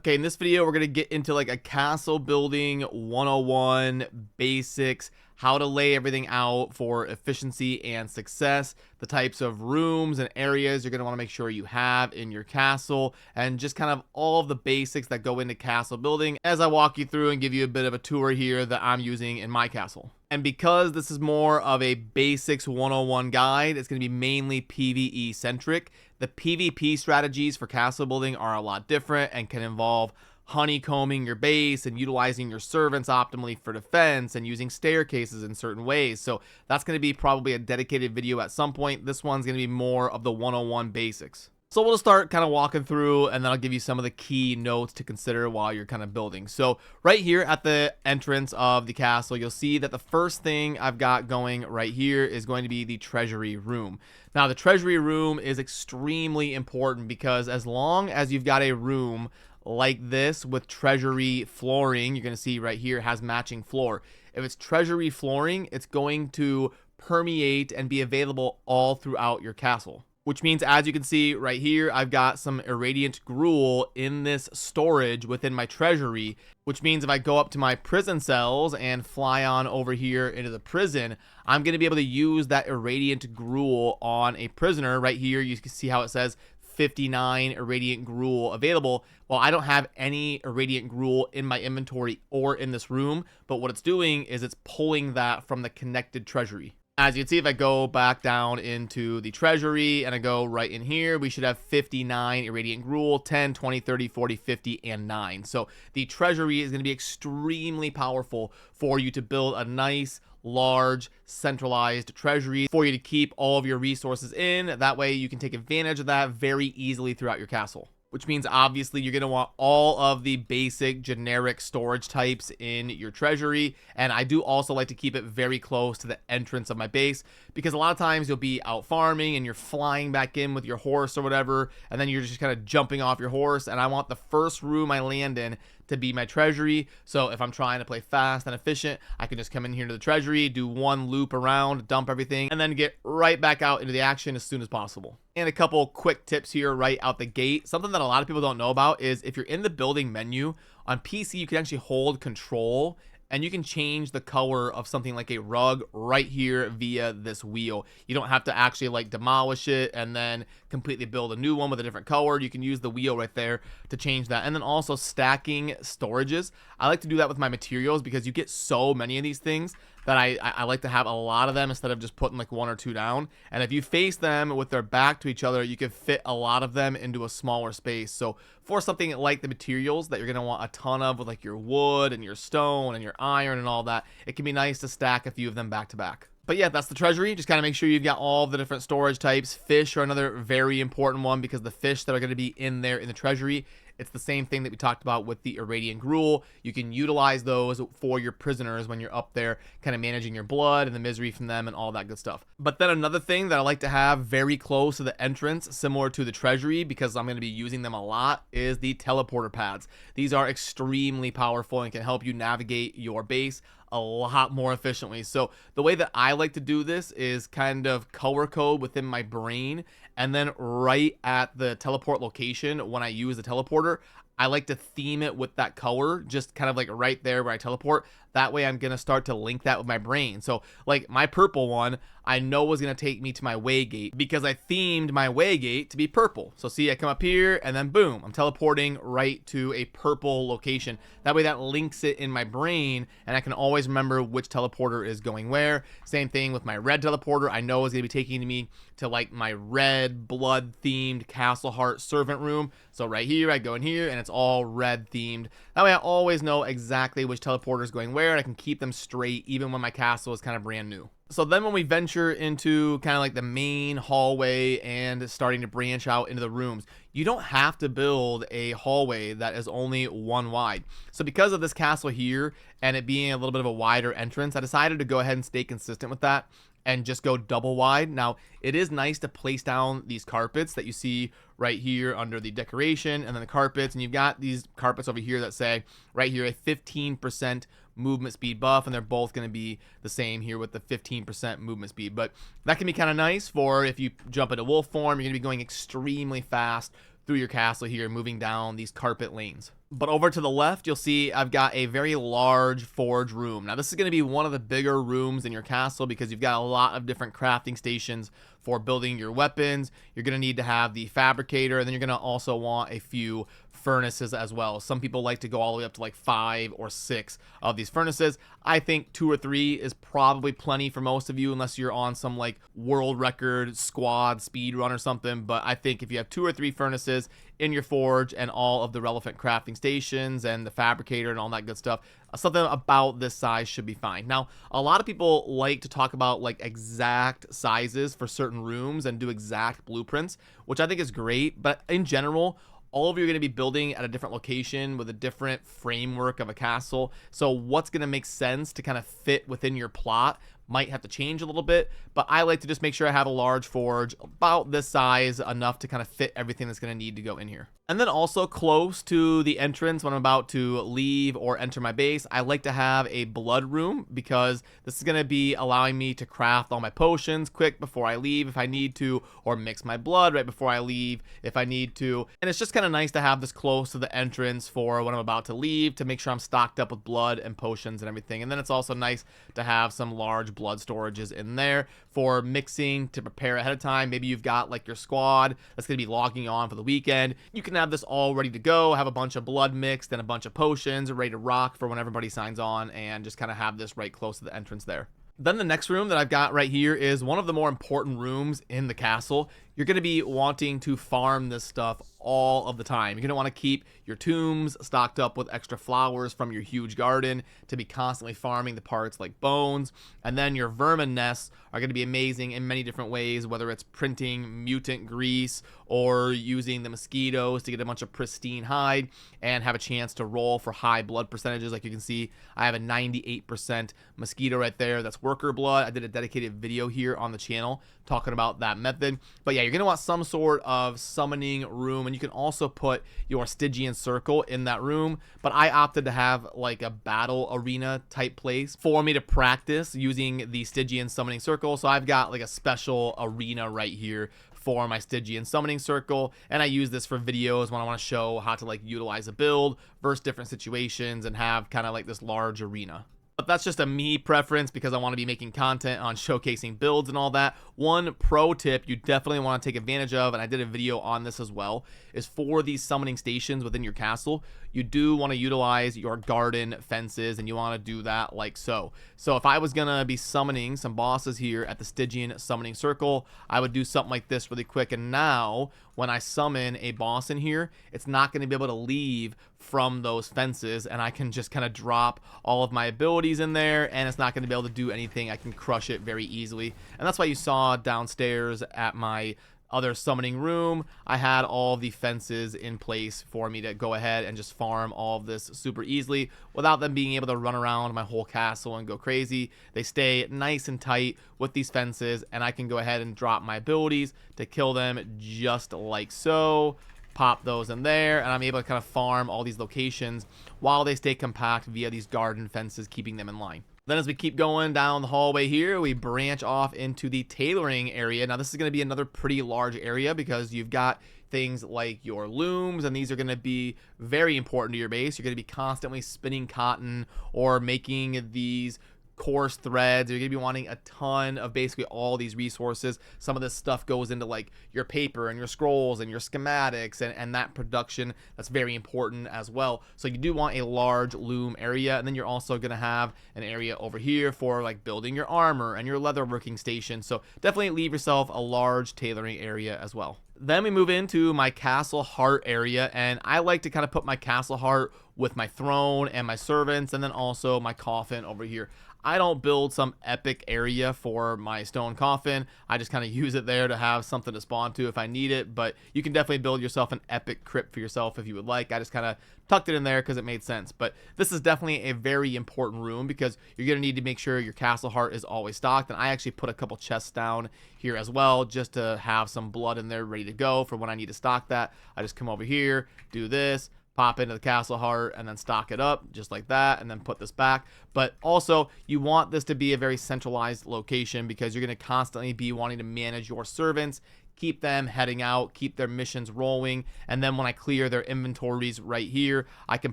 Okay, in this video, we're going to get into like a castle building 101 basics, how to lay everything out for efficiency and success, the types of rooms and areas you're going to want to make sure you have in your castle, and just kind of all of the basics that go into castle building as I walk you through and give you a bit of a tour here that I'm using in my castle. And because this is more of a basics 101 guide, it's going to be mainly PvE centric. The PvP strategies for castle building are a lot different and can involve honeycombing your base and utilizing your servants optimally for defense and using staircases in certain ways. So that's going to be probably a dedicated video at some point. This one's going to be more of the 101 basics. So we'll start kind of walking through, and then I'll give you some of the key notes to consider while you're kind of building. So right here at the entrance of the castle, you'll see that the first thing I've got going right here is going to be the treasury room. Now, the treasury room is extremely important because as long as you've got a room like this with treasury flooring, you're going to see right here it has matching floor. If it's treasury flooring, it's going to permeate and be available all throughout your castle. Which means, as you can see right here, I've got some irradiant gruel in this storage within my treasury, which means if I go up to my prison cells and fly on over here into the prison, I'm going to be able to use that irradiant gruel on a prisoner. Right here, you can see how it says 59 irradiant gruel available. Well, I don't have any irradiant gruel in my inventory or in this room, but what it's doing is it's pulling that from the connected treasury. As you can see, if I go back down into the treasury and I go right in here, we should have 59 irradiant gruel, 10, 20, 30, 40, 50, and 9. So the treasury is going to be extremely powerful for you to build a nice, large, centralized treasury for you to keep all of your resources in. That way you can take advantage of that very easily throughout your castle. Which means obviously you're going to want all of the basic generic storage types in your treasury. And I do also like to keep it very close to the entrance of my base, because a lot of times you'll be out farming and you're flying back in with your horse or whatever, and then you're just kind of jumping off your horse, and I want the first room I land in to be my treasury. So if I'm trying to play fast and efficient, I can just come in here to the treasury, do one loop around, dump everything, and then get right back out into the action as soon as possible. And a couple quick tips here right out the gate. Something that a lot of people don't know about is if you're in the building menu on PC, you can actually hold control and you can change the color of something like a rug right here via this wheel. You don't have to actually like demolish it and then completely build a new one with a different color. You can use the wheel right there to change that. And then also stacking storages. I like to do that with my materials because you get so many of these things that I like to have a lot of them instead of just putting like one or two down. And if you face them with their back to each other, you can fit a lot of them into a smaller space. So for something like the materials that you're going to want a ton of with like your wood and your stone and your iron and all that, it can be nice to stack a few of them back to back. But yeah, that's the treasury. Just kind of make sure you've got all the different storage types. Fish are another very important one because the fish that are going to be in there in the treasury, it's the same thing that we talked about with the irradiant gruel. You can utilize those for your prisoners when you're up there kind of managing your blood and the misery from them and all that good stuff. But then another thing that I like to have very close to the entrance, similar to the treasury, because I'm going to be using them a lot, is the teleporter pads. These are extremely powerful and can help you navigate your base a lot more efficiently. So the way that I like to do this is kind of color code within my brain, and then right at the teleport location when I use the teleporter, I like to theme it with that color, just kind of like right there where I teleport. That way I'm going to start to link that with my brain. So like my purple one, I know was going to take me to my way gate because I themed my way gate to be purple. So see, I come up here and then boom, I'm teleporting right to a purple location. That way that links it in my brain and I can always remember which teleporter is going where. Same thing with my red teleporter. I know is going to be taking me to like my red blood themed castle heart servant room. So right here, I go in here and it's all red themed. That way I always know exactly which teleporter is going where, and I can keep them straight even when my castle is kind of brand new. So then when we venture into kind of like the main hallway and starting to branch out into the rooms, you don't have to build a hallway that is only one wide. So because of this castle here and it being a little bit of a wider entrance, I decided to go ahead and stay consistent with that and just go double wide. Now, it is nice to place down these carpets that you see right here under the decoration and then the carpets, and you've got these carpets over here that say right here a 15% movement speed buff, and they're both going to be the same here with the 15% movement speed. But that can be kind of nice for if you jump into wolf form, you're going to be going extremely fast through your castle here, moving down these carpet lanes. But over to the left, you'll see I've got a very large forge room. Now, this is going to be one of the bigger rooms in your castle because you've got a lot of different crafting stations for building your weapons. You're going to need to have the fabricator, and then you're going to also want a few furnaces as well. Some people like to go all the way up to like 5 or 6 of these furnaces. I think 2 or 3 is probably plenty for most of you, unless you're on some like world record squad speed run or something. But I think if you have 2 or 3 furnaces in your forge and all of the relevant crafting stations and the fabricator and all that good stuff, something about this size should be fine. Now, a lot of people like to talk about like exact sizes for certain rooms and do exact blueprints, which I think is great. But in general, all of you are going to be building at a different location with a different framework of a castle. So what's going to make sense to kind of fit within your plot might have to change a little bit, but I like to just make sure I have a large forge about this size, enough to kind of fit everything that's going to need to go in here. And then also close to the entrance when I'm about to leave or enter my base, I like to have a blood room because this is going to be allowing me to craft all my potions quick before I leave if I need to, or mix my blood right before I leave if I need to. And it's just kind of nice to have this close to the entrance for when I'm about to leave to make sure I'm stocked up with blood and potions and everything. And then it's also nice to have some large blood storages in there for mixing to prepare ahead of time. Maybe you've got like your squad that's going to be logging on for the weekend. You can have this all ready to go, have a bunch of blood mixed and a bunch of potions ready to rock for when everybody signs on, and just kind of have this right close to the entrance there. Then the next room that I've got right here is one of the more important rooms in the castle. You're going to be wanting to farm this stuff all of the time. You're going to want to keep your tombs stocked up with extra flowers from your huge garden to be constantly farming the parts like bones. And then your vermin nests are going to be amazing in many different ways, whether it's printing mutant grease or using the mosquitoes to get a bunch of pristine hide and have a chance to roll for high blood percentages. Like you can see, I have a 98% mosquito right there. That's worker blood. I did a dedicated video here on the channel talking about that method. But yeah, you're going to want some sort of summoning room, and you can also put your Stygian circle in that room. But I opted to have like a battle arena type place for me to practice using the Stygian summoning circle. So I've got like a special arena right here for my Stygian summoning circle, and I use this for videos when I want to show how to like utilize a build versus different situations and have kind of like this large arena. But that's just a me preference because I want to be making content on showcasing builds and all that. One pro tip you definitely want to take advantage of, and I did a video on this as well, is for these summoning stations within your castle, you do want to utilize your garden fences, and you want to do that like so. So if I was going to be summoning some bosses here at the Stygian summoning circle, I would do something like this really quick. And now when I summon a boss in here, it's not going to be able to leave from those fences, and I can just kind of drop all of my abilities in there, and it's not going to be able to do anything. I can crush it very easily. And that's why you saw downstairs at my other summoning room, I had all the fences in place for me to go ahead and just farm all of this super easily without them being able to run around my whole castle and go crazy. They stay nice and tight with these fences, and I can go ahead and drop my abilities to kill them just like so. Pop those in there, and I'm able to kind of farm all these locations while they stay compact via these garden fences, keeping them in line. Then as we keep going down the hallway here, we branch off into the tailoring area. Now this is going to be another pretty large area because you've got things like your looms, and these are going to be very important to your base. You're going to be constantly spinning cotton or making these coarse threads. You're going to be wanting a ton of basically all these resources. Some of this stuff goes into like your paper and your scrolls and your schematics and that production. That's very important as well. So you do want a large loom area, and then you're also going to have an area over here for like building your armor and your leatherworking station. So definitely leave yourself a large tailoring area as well. Then we move into my castle heart area, and I like to kind of put my castle heart with my throne and my servants, and then also my coffin over here. I don't build some epic area for my stone coffin. I just kind of use it there to have something to spawn to if I need it, but you can definitely build yourself an epic crypt for yourself if you would like. I just kind of tucked it in there because it made sense. But this is definitely a very important room because you're going to need to make sure your castle heart is always stocked, and I actually put a couple chests down here as well just to have some blood in there ready to go for when I need to stock that. I just come over here, do this, pop into the castle heart, and then stock it up just like that, and then put this back. But also you want this to be a very centralized location because you're going to constantly be wanting to manage your servants, keep them heading out, keep their missions rolling, and then when I clear their inventories right here, I can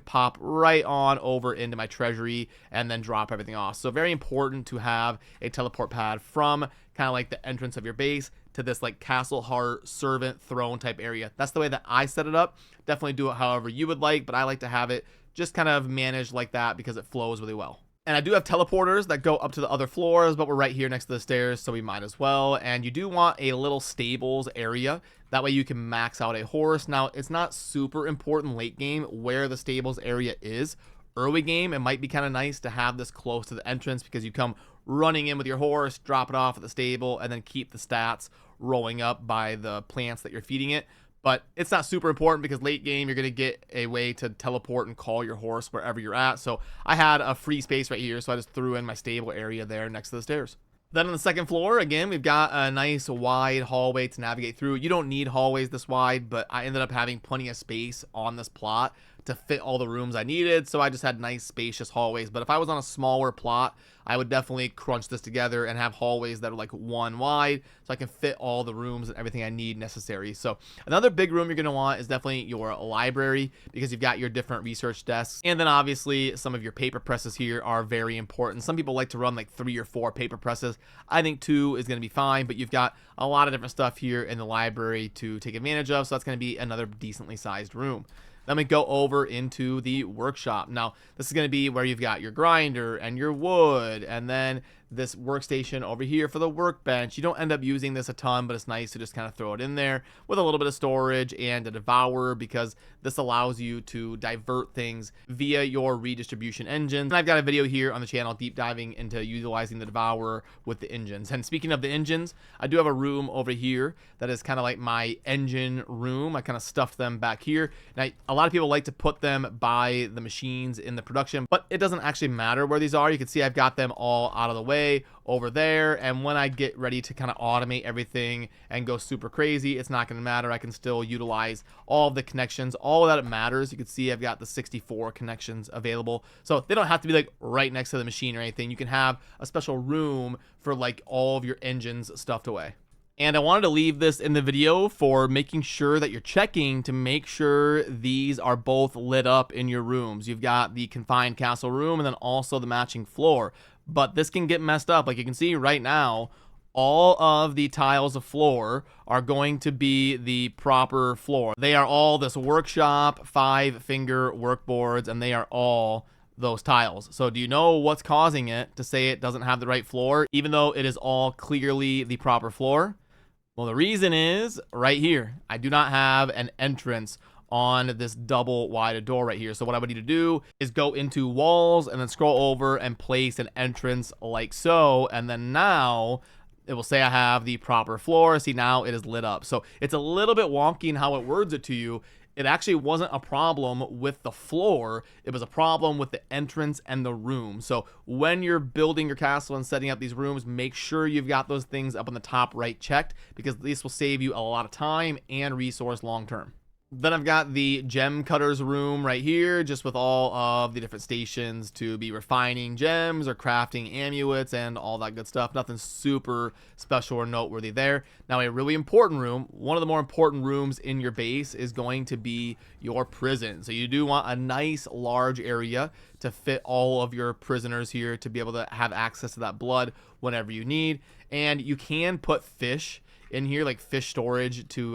pop right on over into my treasury and then drop everything off. So very important to have a teleport pad from kind of like the entrance of your base to this like castle heart servant throne type area. That's the way that I set it up. Definitely do it however you would like, but I like to have it just kind of managed like that because it flows really well. And I do have teleporters that go up to the other floors, but we're right here next to the stairs, so we might as well. And you do want a little stables area. That way you can max out a horse. Now, it's not super important late game where the stables area is. Early game, it might be kind of nice to have this close to the entrance because you come running in with your horse, drop it off at the stable, and then keep the stats rolling up by the plants that you're feeding it. But it's not super important because late game, you're going to get a way to teleport and call your horse wherever you're at. So I had a free space right here, so I just threw in my stable area there next to the stairs. Then on the second floor, again, we've got a nice wide hallway to navigate through. You don't need hallways this wide, but I ended up having plenty of space on this plot to fit all the rooms I needed, so I just had nice spacious hallways. But if I was on a smaller plot, I would definitely crunch this together and have hallways that are like one wide so I can fit all the rooms and everything I need necessary. So another big room you're going to want is definitely your library because you've got your different research desks, and then obviously some of your paper presses here are very important. Some people like to run like 3 or 4 paper presses. I think 2 is going to be fine, but you've got a lot of different stuff here in the library to take advantage of, so that's going to be another decently sized room. Then we go over into the workshop. Now, this is going to be where you've got your grinder and your wood, and then this workstation over here for the workbench. You don't end up using this a ton, but it's nice to just kind of throw it in there with a little bit of storage and a devourer because this allows you to divert things via your redistribution engines. And I've got a video here on the channel deep diving into utilizing the devourer with the engines. And speaking of the engines, I do have a room over here that is kind of like my engine room. I kind of stuffed them back here. And a lot of people like to put them by the machines in the production, but it doesn't actually matter where these are. You can see I've got them all out of the way over there, and when I get ready to kind of automate everything and go super crazy, it's not going to matter. I can still utilize all of the connections. All of that matters. You can see I've got the 64 connections available, so they don't have to be like right next to the machine or anything. You can have a special room for like all of your engines stuffed away. And I wanted to leave this in the video for making sure that you're checking to make sure these are both lit up in your rooms. You've got the confined castle room and then also the matching floor. But this can get messed up. Like you can see right now, all of the tiles of floor are going to be the proper floor. They are all this workshop 5-finger workboards, and they are all those tiles. So do you know what's causing it to say it doesn't have the right floor, even though it is all clearly the proper floor? Well, the reason is right here. I do not have an entrance on this double wide door right here. So what I would need to do is go into walls and then scroll over and place an entrance like so. And then now it will say I have the proper floor. See, now it is lit up. So it's a little bit wonky in how it words it to you. It actually wasn't a problem with the floor. It was a problem with the entrance and the room. So when you're building your castle and setting up these rooms, make sure you've got those things up on the top right checked, because this will save you a lot of time and resource long term. Then I've got the gem cutters room right here, just with all of the different stations to be refining gems or crafting amulets and all that good stuff. Nothing super special or noteworthy there. Now, a really important room, one of the more important rooms in your base, is going to be your prison. So you do want a nice large area to fit all of your prisoners here to be able to have access to that blood whenever you need. And you can put fish in here, like fish storage to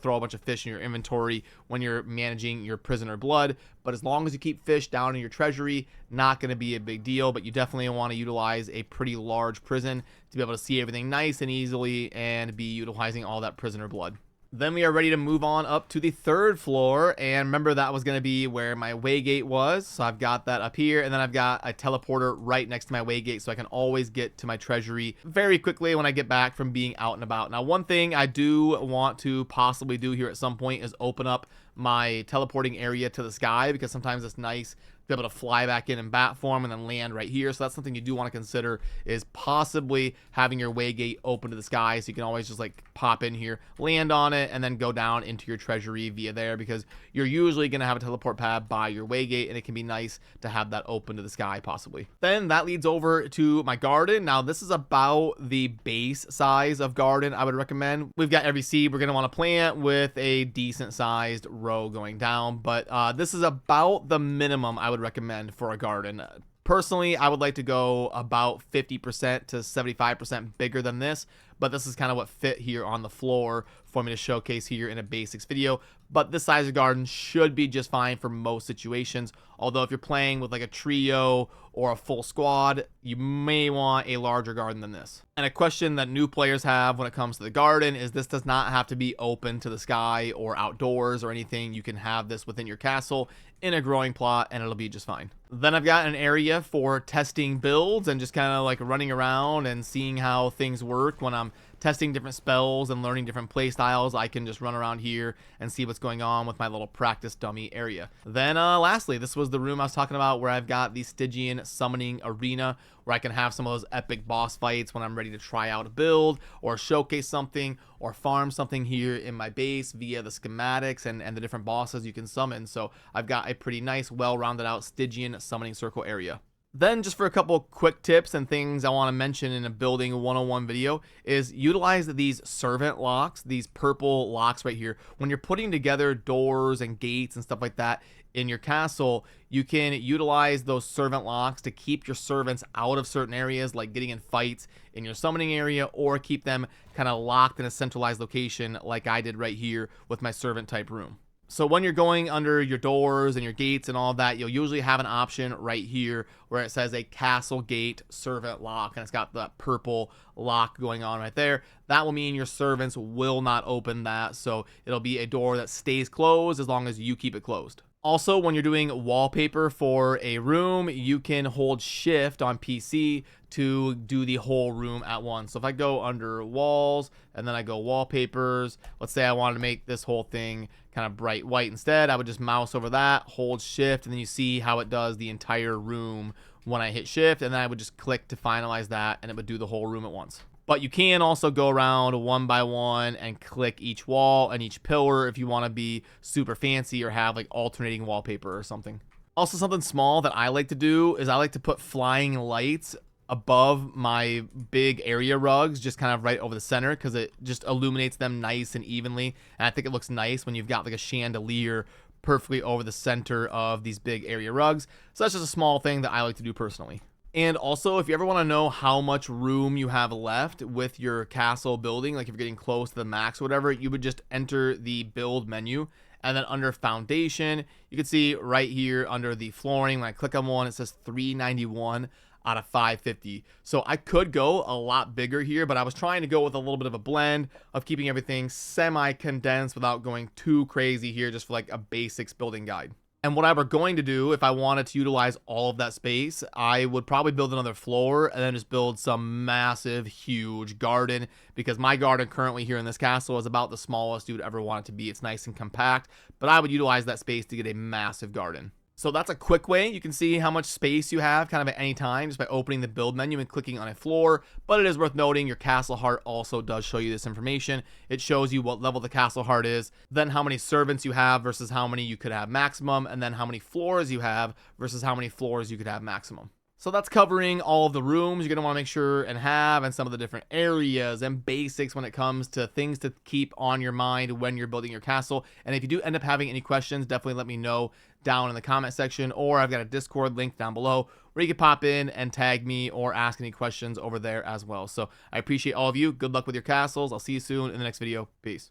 throw a bunch of fish in your inventory when you're managing your prisoner blood. But as long as you keep fish down in your treasury, not going to be a big deal. But you definitely want to utilize a pretty large prison to be able to see everything nice and easily and be utilizing all that prisoner blood. Then we are ready to move on up to the 3rd floor, and remember that was going to be where my waygate was, so I've got that up here, and then I've got a teleporter right next to my waygate, so I can always get to my treasury very quickly when I get back from being out and about. Now, one thing I do want to possibly do here at some point is open up my teleporting area to the sky, because sometimes it's nice to be able to fly back in bat form and then land right here. So that's something you do want to consider, is possibly having your way gate open to the sky, so you can always just like pop in here, land on it, and then go down into your treasury via there, because you're usually going to have a teleport pad by your way gate, and it can be nice to have that open to the sky possibly. Then that leads over to my garden. Now this is about the base size of garden I would recommend. We've got every seed we're going to want to plant with a decent sized row going down, but this is about the minimum I would recommend for a garden. Personally, I would like to go about 50% to 75% bigger than this, but this is kind of what fit here on the floor for me to showcase here in a basics video. But this size of garden should be just fine for most situations. Although if you're playing with like a trio or a full squad, you may want a larger garden than this. And a question that new players have when it comes to the garden is this does not have to be open to the sky or outdoors or anything. You can have this within your castle in a growing plot and it'll be just fine. Then I've got an area for testing builds and just kind of like running around and seeing how things work. When I'm testing different spells and learning different play styles, I can just run around here and see what's going on with my little practice dummy area. Then lastly, this was the room I was talking about where I've got the Stygian summoning arena, where I can have some of those epic boss fights when I'm ready to try out a build or showcase something or farm something here in my base via the schematics and the different bosses you can summon. So I've got a pretty nice, well-rounded out Stygian summoning circle area. Then just for a couple quick tips and things I want to mention in a building 101 video is utilize these servant locks, these purple locks right here. When you're putting together doors and gates and stuff like that in your castle, you can utilize those servant locks to keep your servants out of certain areas, like getting in fights in your summoning area, or keep them kind of locked in a centralized location like I did right here with my servant type room. So when you're going under your doors and your gates and all that, you'll usually have an option right here where it says a castle gate servant lock, and it's got that purple lock going on right there. That will mean your servants will not open that, so it'll be a door that stays closed as long as you keep it closed. Also, when you're doing wallpaper for a room, you can hold shift on PC to do the whole room at once. So if I go under walls and then I go wallpapers, let's say I wanted to make this whole thing kind of bright white instead, I would just mouse over that, hold shift, and then you see how it does the entire room when I hit shift, and then I would just click to finalize that and it would do the whole room at once. But you can also go around one by one and click each wall and each pillar if you want to be super fancy or have like alternating wallpaper or something. Also, something small that I like to do is I like to put flying lights above my big area rugs, just kind of right over the center, because it just illuminates them nice and evenly. And I think it looks nice when you've got like a chandelier perfectly over the center of these big area rugs. So that's just a small thing that I like to do personally. And also, if you ever want to know how much room you have left with your castle building, like if you're getting close to the max or whatever, you would just enter the build menu, and then under foundation, you can see right here under the flooring, when I click on one, it says 391 out of 550. So I could go a lot bigger here, but I was trying to go with a little bit of a blend of keeping everything semi-condensed without going too crazy here, just for like a basics building guide. And what I were going to do if I wanted to utilize all of that space, I would probably build another floor and then just build some massive, huge garden, because my garden currently here in this castle is about the smallest you would ever want it to be. It's nice and compact, but I would utilize that space to get a massive garden. So that's a quick way you can see how much space you have kind of at any time just by opening the build menu and clicking on a floor. But it is worth noting your castle heart also does show you this information. It shows you what level the castle heart is, then how many servants you have versus how many you could have maximum, and then how many floors you have versus how many floors you could have maximum. So that's covering all of the rooms you're going to want to make sure and have, and some of the different areas and basics when it comes to things to keep on your mind when you're building your castle. And if you do end up having any questions, definitely let me know down in the comment section, or I've got a Discord link down below where you can pop in and tag me or ask any questions over there as well. So I appreciate all of you. Good luck with your castles. I'll see you soon in the next video. Peace.